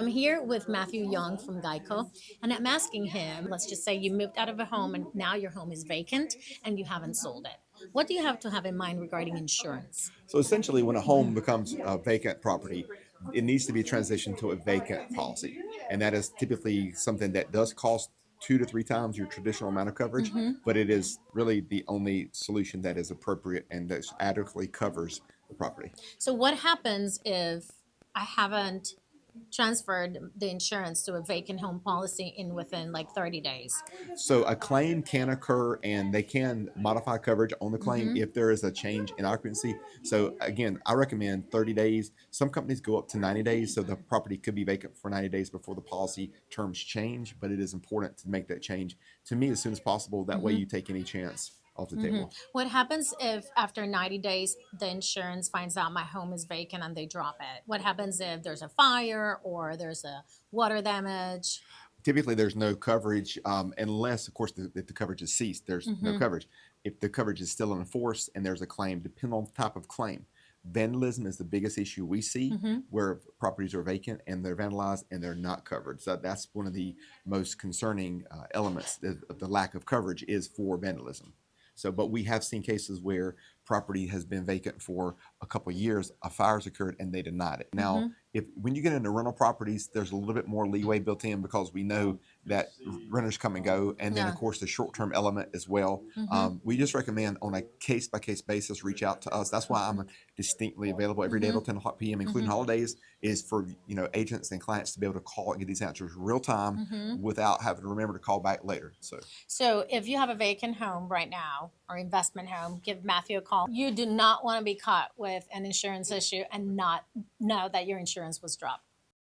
I'm here with Matthew Young from Geico, and I'm asking him, let's just say you moved out of a home and now your home is vacant and you haven't sold it. What do you have to have in mind regarding insurance? So essentially, when a home becomes a vacant property, it needs to be transitioned to a vacant policy. And that is typically something that does cost 2 to 3 times your traditional amount of coverage, Hmm. but it is really the only solution that is appropriate and that adequately covers the property. So, what happens if I haven't transferred the insurance to a vacant home policy in within like 30 days? So a claim can occur and they can modify coverage on the claim Hmm. if there is a change in occupancy. So again, I recommend 30 days. Some companies go up to 90 days. So the property could be vacant for 90 days before the policy terms change, but it is important to make that change to me as soon as possible. That way Hmm. you take any chance off the Hmm. table. What happens if after 90 days the insurance finds out my home is vacant and they drop it? What happens if there's a fire or there's a water damage? Typically there's no coverage unless of course if the coverage is ceased, there's no Hmm. coverage. If the coverage is still in force and there's a claim, depending on the type of claim, vandalism is the biggest issue we see, Hmm. where properties are vacant and they're vandalized and they're not covered. So that's one of the most concerning elements of the lack of coverage is for vandalism. So but we have seen cases where property has been vacant for a couple of years, a fire's occurred and they denied it. Now Hmm. if when you get into rental properties, there's a little bit more leeway built in because we know that renters come and go, and then of Yeah. course the short-term element as well. Hmm. We just recommend on a case-by-case basis reach out to us. That's why I'm distinctly available every day Hmm. till 10 o'clock p.m., including Hmm. holidays, is for agents and clients to be able to call and get these answers real time Hmm. without having to remember to call back later. So So if you have a vacant home right now or investment home, give Matthew a call. You do not want to be caught with an insurance issue and not know that your insurance was dropped.